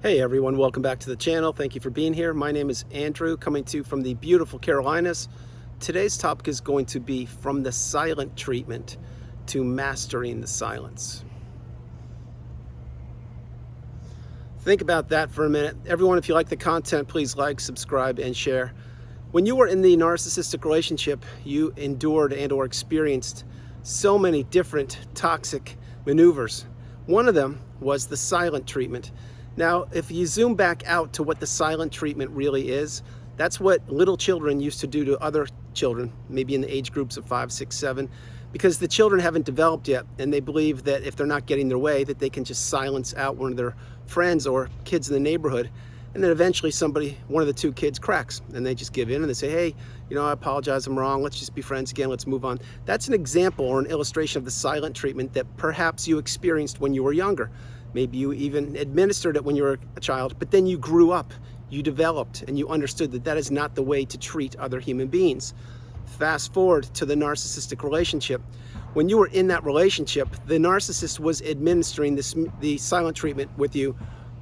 Hey everyone, welcome back to the channel. Thank you for being here. My name is Andrew, coming to you from the beautiful Carolinas. Today's topic is going to be from the silent treatment to mastering the silence. Think about that for a minute. Everyone, if you like the content, please like, subscribe, and share. When you were in the narcissistic relationship, you endured and or experienced so many different toxic maneuvers. One of them was the silent treatment. Now, if you zoom back out to what the silent treatment really is, that's what little children used to do to other children, maybe in the age groups of 5, 6, 7, because the children haven't developed yet, and they believe that if they're not getting their way, that they can just silence out one of their friends or kids in the neighborhood, and then eventually one of the two kids cracks, and they just give in and they say, hey, I apologize, I'm wrong, let's just be friends again, let's move on. That's an example or an illustration of the silent treatment that perhaps you experienced when you were younger. Maybe you even administered it when you were a child, but then you grew up, you developed, and you understood that that is not the way to treat other human beings. Fast forward to the narcissistic relationship. When you were in that relationship, the narcissist was administering the silent treatment with you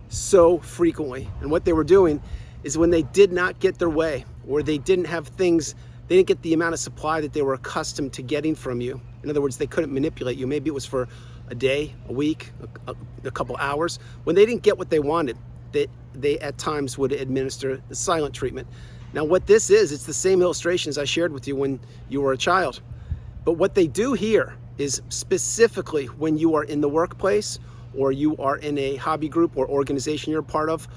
so frequently. And what they were doing is when they did not get their way, or they didn't have things, they didn't get the amount of supply that they were accustomed to getting from you. In other words, they couldn't manipulate you. Maybe it was for a day, a week, a couple hours. When they didn't get what they wanted, they at times would administer the silent treatment. Now what this is, it's the same illustration as I shared with you when you were a child. But what they do here is specifically when you are in the workplace, or you are in a hobby group or organization you're a part of,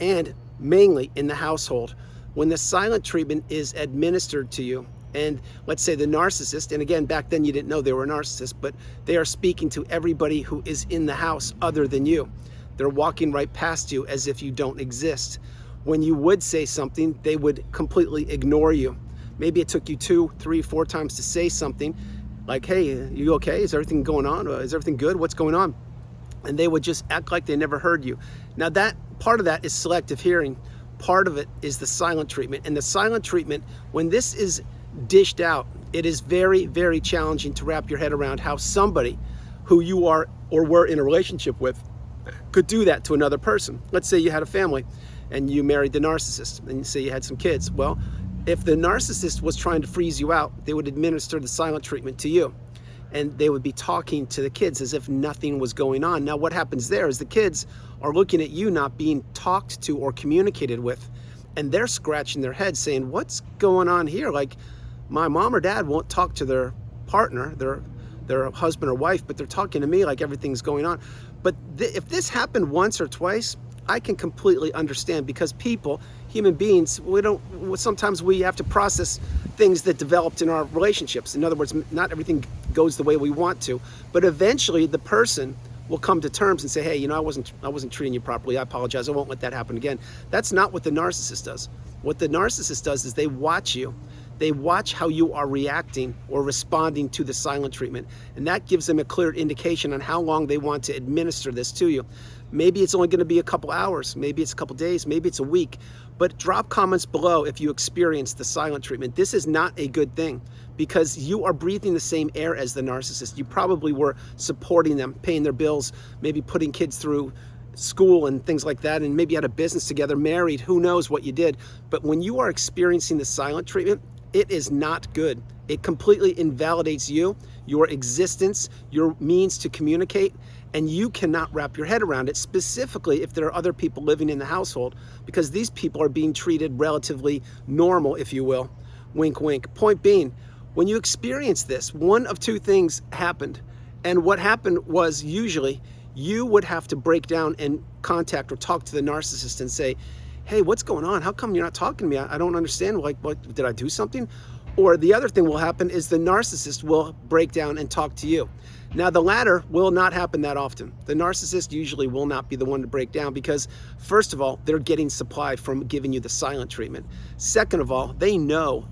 and mainly in the household. When the silent treatment is administered to you, and let's say the narcissist, and again, back then you didn't know they were a narcissist, but they are speaking to everybody who is in the house other than you. They're walking right past you as if you don't exist. When you would say something, they would completely ignore you. Maybe it took you 2, 3, 4 times to say something like, hey, you okay? Is everything going on? Is everything good? What's going on? And they would just act like they never heard you. Now that part of that is selective hearing. Part of it is the silent treatment. And the silent treatment, when this is dished out, it is very, very challenging to wrap your head around how somebody who you are or were in a relationship with could do that to another person. Let's say you had a family and you married the narcissist, and say you had some kids. Well, if the narcissist was trying to freeze you out, they would administer the silent treatment to you, and they would be talking to the kids as if nothing was going on. Now what happens there is the kids are looking at you not being talked to or communicated with, and they're scratching their heads saying, what's going on here? Like, my mom or dad won't talk to their partner, their husband or wife, but they're talking to me like everything's going on. But if this happened once or twice, I can completely understand, because people, human beings, sometimes we have to process things that developed in our relationships. In other words, not everything goes the way we want to, but eventually the person will come to terms and say, hey, I wasn't treating you properly. I apologize. I won't let that happen again. That's not what the narcissist does. What the narcissist does is they watch you. They watch how you are reacting or responding to the silent treatment. And that gives them a clear indication on how long they want to administer this to you. Maybe it's only going to be a couple hours. Maybe it's a couple days. Maybe it's a week. But drop comments below if you experience the silent treatment. This is not a good thing, because you are breathing the same air as the narcissist. You probably were supporting them, paying their bills, maybe putting kids through school and things like that, and maybe had a business together, married, who knows what you did. But when you are experiencing the silent treatment, it is not good. It completely invalidates you, your existence, your means to communicate, and you cannot wrap your head around it, specifically if there are other people living in the household, because these people are being treated relatively normal, if you will. Wink, wink. Point being, when you experience this, one of two things happened. And what happened was, usually you would have to break down and contact or talk to the narcissist and say, hey, what's going on? How come you're not talking to me? I don't understand. Like, what, did I do something? Or the other thing will happen is the narcissist will break down and talk to you. Now, the latter will not happen that often. The narcissist usually will not be the one to break down, because first of all, they're getting supply from giving you the silent treatment. Second of all, they know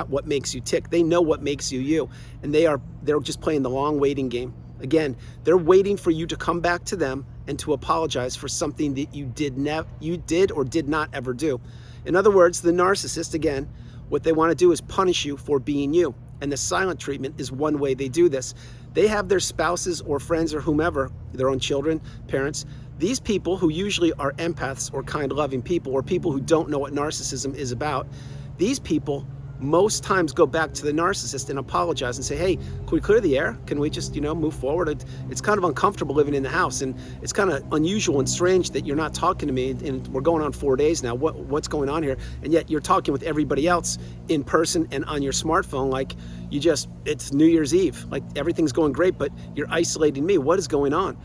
what makes you tick. They know what makes you you. And they're just playing the long waiting game. Again, they're waiting for you to come back to them and to apologize for something that you did or did not ever do. In other words, the narcissist, again, what they want to do is punish you for being you. And the silent treatment is one way they do this. They have their spouses or friends or whomever, their own children, parents, These people, who usually are empaths or kind, loving people, or people who don't know what narcissism is about, these people most times go back to the narcissist and apologize and say, hey, can we clear the air? Can we just, move forward? It's kind of uncomfortable living in the house, and it's kind of unusual and strange that you're not talking to me, and we're going on 4 days now. What's going on here? And yet you're talking with everybody else in person and on your smartphone like it's New Year's Eve. Like everything's going great, but you're isolating me. What is going on?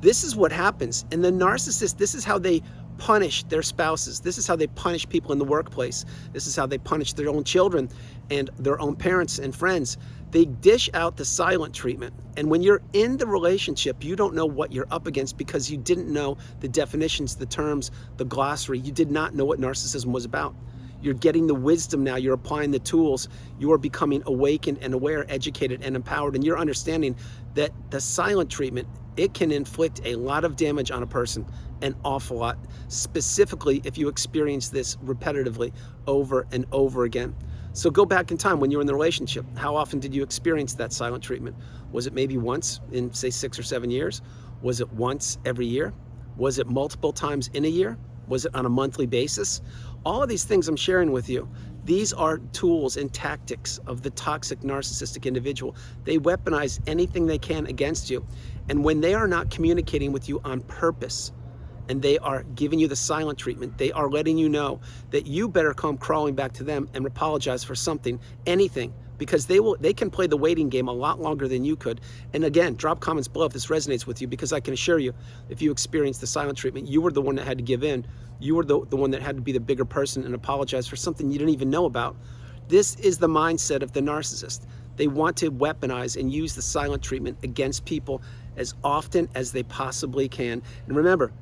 This is what happens. And the narcissist, this is how they punish their spouses. This is how they punish people in the workplace. This is how they punish their own children and their own parents and friends. They dish out the silent treatment. And when you're in the relationship, you don't know what you're up against because you didn't know the definitions, the terms, the glossary. You did not know what narcissism was about. You're getting the wisdom now. You're applying the tools. You are becoming awakened and aware, educated and empowered. And you're understanding that the silent treatment, it can inflict a lot of damage on a person, an awful lot, specifically if you experience this repetitively over and over again. So go back in time when you were in the relationship. How often did you experience that silent treatment? Was it maybe once in, say, 6 or 7 years? Was it once every year? Was it multiple times in a year? Was it on a monthly basis? All of these things I'm sharing with you, these are tools and tactics of the toxic narcissistic individual. They weaponize anything they can against you. And when they are not communicating with you on purpose, and they are giving you the silent treatment, they are letting you know that you better come crawling back to them and apologize for something, anything, because they can play the waiting game a lot longer than you could. And again, drop comments below if this resonates with you, because I can assure you, if you experienced the silent treatment, you were the one that had to give in. You were the one that had to be the bigger person and apologize for something you didn't even know about. This is the mindset of the narcissist. They want to weaponize and use the silent treatment against people as often as they possibly can. And remember,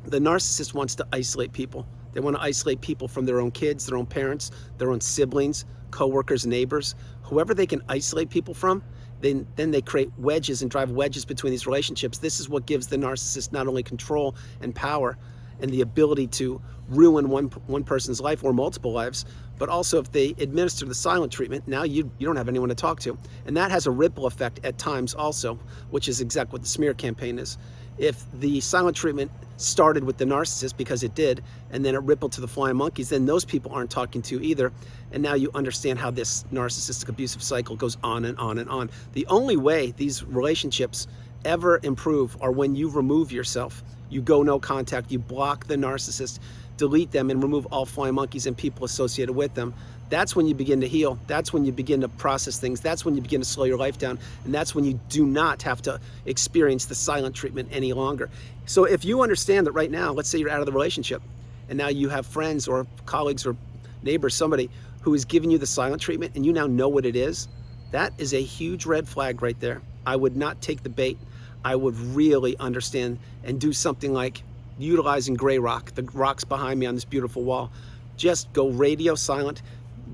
the narcissist wants to isolate people. They want to isolate people from their own kids, their own parents, their own siblings, coworkers, neighbors, whoever they can isolate people from. Then they create wedges and drive wedges between these relationships. This is what gives the narcissist not only control and power and the ability to ruin one person's life or multiple lives, but also if they administer the silent treatment, now you don't have anyone to talk to. And that has a ripple effect at times also, which is exactly what the smear campaign is. If the silent treatment started with the narcissist, because it did, and then it rippled to the flying monkeys, then those people aren't talking to you either. And now you understand how this narcissistic abusive cycle goes on and on and on. The only way these relationships ever improve are when you remove yourself. You go no contact, you block the narcissist, delete them, and remove all flying monkeys and people associated with them. That's when you begin to heal. That's when you begin to process things. That's when you begin to slow your life down. And that's when you do not have to experience the silent treatment any longer. So if you understand that right now, let's say you're out of the relationship, and now you have friends or colleagues or neighbors, somebody who is giving you the silent treatment, and you now know what it is, that is a huge red flag right there. I would not take the bait. I would really understand and do something like utilizing gray rock, the rocks behind me on this beautiful wall. Just go radio silent.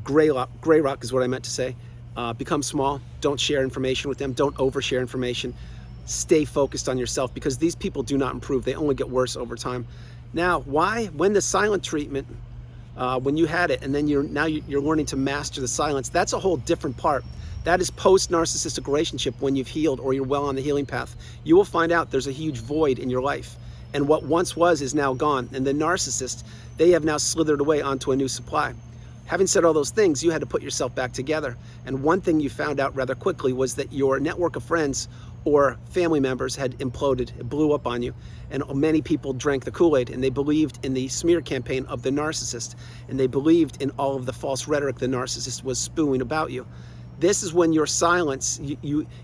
Gray rock is what I meant to say. Become small. Don't share information with them. Don't overshare information. Stay focused on yourself, because these people do not improve. They only get worse over time. Now, when the silent treatment, when you had it, and then you're learning to master the silence, that's a whole different part. That is post-narcissistic relationship, when you've healed or you're well on the healing path. You will find out there's a huge void in your life. And what once was is now gone. And the narcissist, they have now slithered away onto a new supply. Having said all those things, you had to put yourself back together. And one thing you found out rather quickly was that your network of friends or family members had imploded. It blew up on you. And many people drank the Kool-Aid, and they believed in the smear campaign of the narcissist. And they believed in all of the false rhetoric the narcissist was spewing about you. This is when your silence,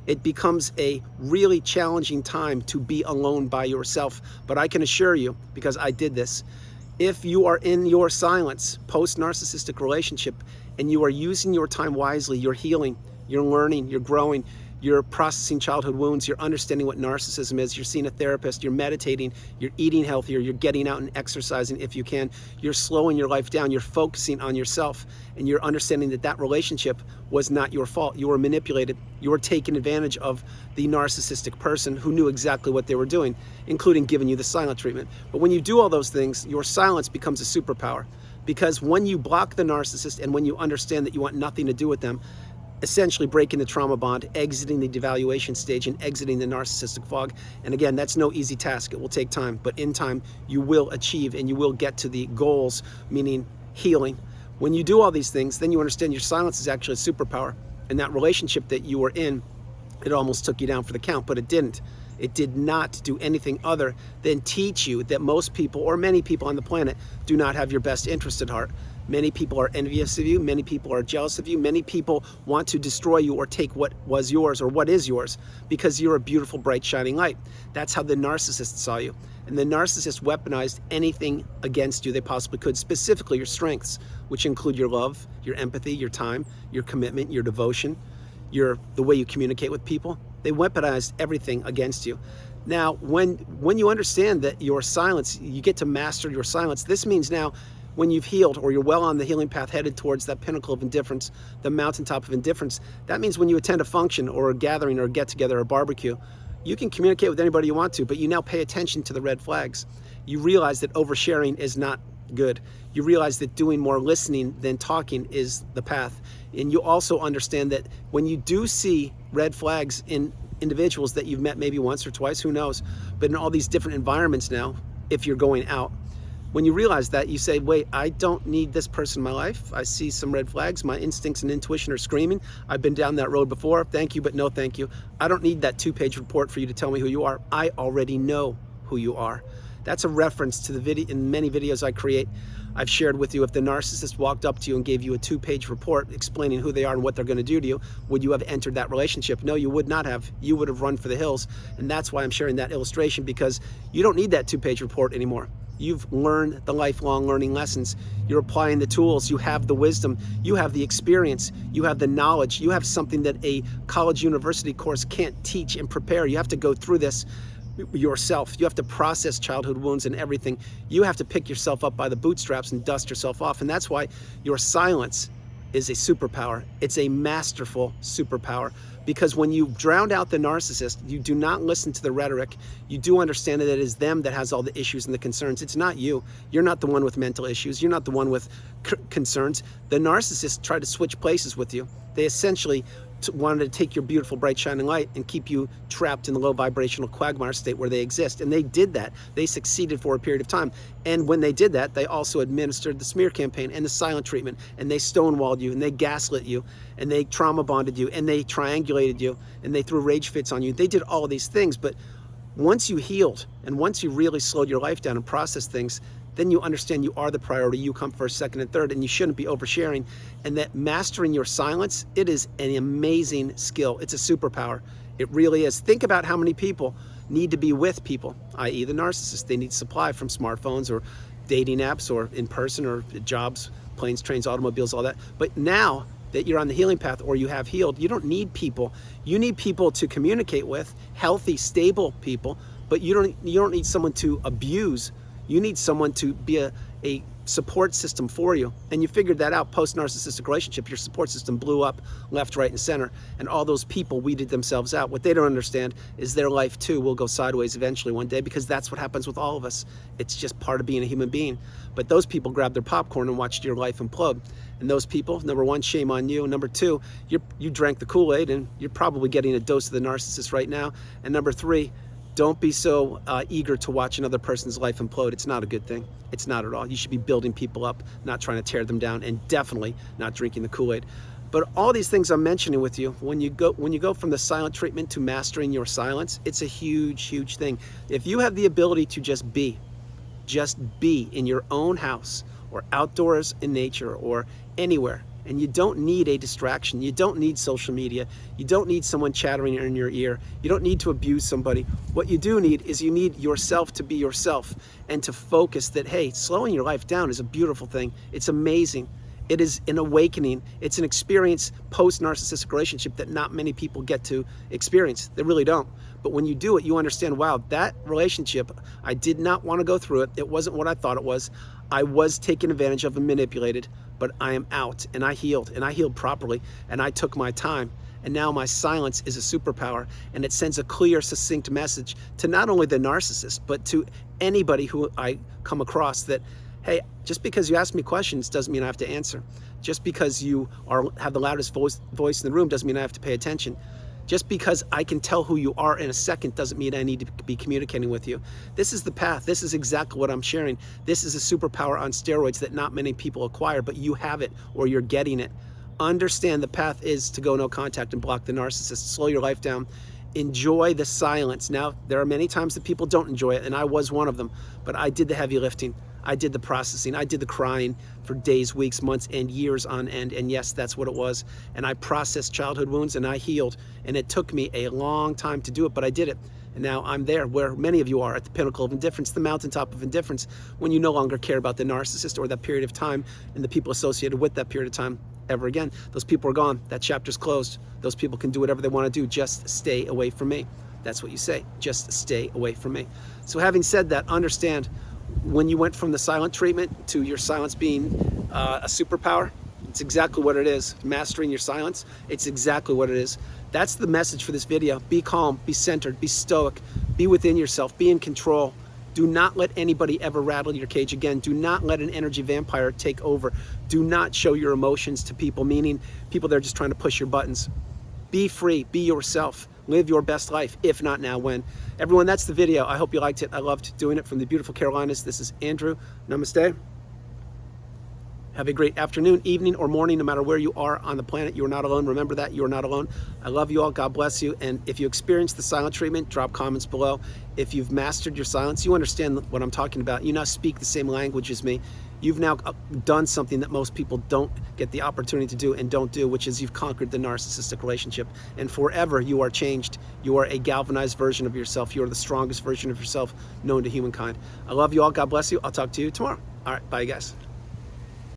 it becomes a really challenging time to be alone by yourself. But I can assure you, because I did this, if you are in your silence, post-narcissistic relationship, and you are using your time wisely, you're healing, you're learning, you're growing, you're processing childhood wounds, you're understanding what narcissism is, you're seeing a therapist, you're meditating, you're eating healthier, you're getting out and exercising if you can, you're slowing your life down, you're focusing on yourself, and you're understanding that that relationship was not your fault. You were manipulated. You were taking advantage of the narcissistic person who knew exactly what they were doing, including giving you the silent treatment. But when you do all those things, your silence becomes a superpower, because when you block the narcissist and when you understand that you want nothing to do with them, essentially breaking the trauma bond, exiting the devaluation stage, and exiting the narcissistic fog. And again, that's no easy task. It will take time, but in time you will achieve and you will get to the goals, meaning healing. When you do all these things, then you understand your silence is actually a superpower. And that relationship that you were in, it almost took you down for the count, but it didn't. It did not do anything other than teach you that most people, or many people on the planet, do not have your best interest at heart. Many people are envious of you. Many people are jealous of you. Many people want to destroy you or take what was yours or what is yours because you're a beautiful, bright, shining light. That's how the narcissist saw you. And the narcissist weaponized anything against you they possibly could, specifically your strengths, which include your love, your empathy, your time, your commitment, your devotion, the way you communicate with people. They weaponized everything against you. Now, when you understand that your silence, you get to master your silence, this means now when you've healed or you're well on the healing path headed towards that pinnacle of indifference, the mountaintop of indifference, that means when you attend a function or a gathering or a get-together or a barbecue, you can communicate with anybody you want to, but you now pay attention to the red flags. You realize that oversharing is not good. You realize that doing more listening than talking is the path. And you also understand that when you do see red flags in individuals that you've met maybe once or twice, who knows, but in all these different environments now, if you're going out, when you realize that, you say, wait, I don't need this person in my life. I see some red flags. My instincts and intuition are screaming. I've been down that road before. Thank you, but no thank you. I don't need that 2-page report for you to tell me who you are. I already know who you are. That's a reference to the video. In many videos I create, I've shared with you, if the narcissist walked up to you and gave you a 2-page report explaining who they are and what they're going to do to you, would you have entered that relationship? No, you would not have. You would have run for the hills. And that's why I'm sharing that illustration, because you don't need that 2-page report anymore. You've learned the lifelong learning lessons. You're applying the tools. You have the wisdom. You have the experience. You have the knowledge. You have something that a college university course can't teach and prepare. You have to go through this yourself. You have to process childhood wounds and everything. You have to pick yourself up by the bootstraps and dust yourself off. And that's why your silence is a superpower. It's a masterful superpower, because when you drown out the narcissist, you do not listen to the rhetoric. You do understand that it is them that has all the issues and the concerns. It's not you. You're not the one with mental issues. You're not the one with concerns. The narcissist tried to switch places with you. They essentially wanted to take your beautiful, bright, shining light and keep you trapped in the low vibrational quagmire state where they exist. And they did that. They succeeded for a period of time. And when they did that, they also administered the smear campaign and the silent treatment, and they stonewalled you, and they gaslit you, and they trauma bonded you, and they triangulated you, and they threw rage fits on you. They did all of these things. But once you healed and once you really slowed your life down and processed things, then you understand you are the priority. You come first, second, and third, and you shouldn't be oversharing. And that mastering your silence, it is an amazing skill. It's a superpower. It really is. Think about how many people need to be with people, i.e. the narcissist. They need supply from smartphones or dating apps or in person or jobs, planes, trains, automobiles, all that. But now that you're on the healing path or you have healed, you don't need people. You need people to communicate with, healthy, stable people, but you don't need someone to abuse. You need someone to be a support system for you. And you figured that out post-narcissistic relationship. Your support system blew up left, right, and center. And all those people weeded themselves out. What they don't understand is their life too will go sideways eventually one day, because that's what happens with all of us. It's just part of being a human being. But those people grabbed their popcorn and watched your life implode. And those people, number one, shame on you. Number two, you drank the Kool-Aid and you're probably getting a dose of the narcissist right now. And number three, don't be so eager to watch another person's life implode. It's not a good thing. It's not at all. You should be building people up, not trying to tear them down, and definitely not drinking the Kool-Aid. But all these things I'm mentioning with you, when you go from the silent treatment to mastering your silence, it's a huge, huge thing. If you have the ability to just be in your own house or outdoors in nature or anywhere, and you don't need a distraction. You don't need social media. You don't need someone chattering in your ear. You don't need to abuse somebody. What you do need is you need yourself to be yourself and to focus that, hey, slowing your life down is a beautiful thing. It's amazing. It is an awakening. It's an experience post-narcissistic relationship that not many people get to experience. They really don't. But when you do it, you understand, wow, that relationship, I did not want to go through it. It wasn't what I thought it was. I was taken advantage of and manipulated, but I am out, and I healed properly, and I took my time. And now my silence is a superpower, and it sends a clear, succinct message to not only the narcissist, but to anybody who I come across that, Hey, just because you ask me questions doesn't mean I have to answer. Just because you have the loudest voice in the room doesn't mean I have to pay attention. Just because I can tell who you are in a second doesn't mean I need to be communicating with you. This is the path. This is exactly what I'm sharing. This is a superpower on steroids that not many people acquire, but you have it or you're getting it. Understand the path is to go no contact and block the narcissist. Slow your life down. Enjoy the silence. Now, there are many times that people don't enjoy it, and I was one of them, but I did the heavy lifting. I did the processing. I did the crying for days, weeks, months, and years on end. And yes, that's what it was. And I processed childhood wounds and I healed. And it took me a long time to do it, but I did it. And now I'm there where many of you are, at the pinnacle of indifference, the mountaintop of indifference, when you no longer care about the narcissist or that period of time and the people associated with that period of time ever again. Those people are gone. That chapter's closed. Those people can do whatever they want to do. Just stay away from me. That's what you say. Just stay away from me. So having said that, understand, when you went from the silent treatment to your silence being a superpower, it's exactly what it is. Mastering your silence, it's exactly what it is. That's the message for this video. Be calm, be centered, be stoic, be within yourself, be in control. Do not let anybody ever rattle your cage again. Do not let an energy vampire take over. Do not show your emotions to people, meaning people that are just trying to push your buttons. Be free, be yourself. Live your best life, if not now, when. Everyone, that's the video. I hope you liked it. I loved doing it from the beautiful Carolinas. This is Andrew. Namaste. Have a great afternoon, evening, or morning, no matter where you are on the planet. You are not alone. Remember that. You are not alone. I love you all. God bless you. And if you experience the silent treatment, drop comments below. If you've mastered your silence, you understand what I'm talking about. You now speak the same language as me. You've now done something that most people don't get the opportunity to do and don't do, which is you've conquered the narcissistic relationship. And forever you are changed. You are a galvanized version of yourself. You are the strongest version of yourself known to humankind. I love you all. God bless you. I'll talk to you tomorrow. All right. Bye, guys.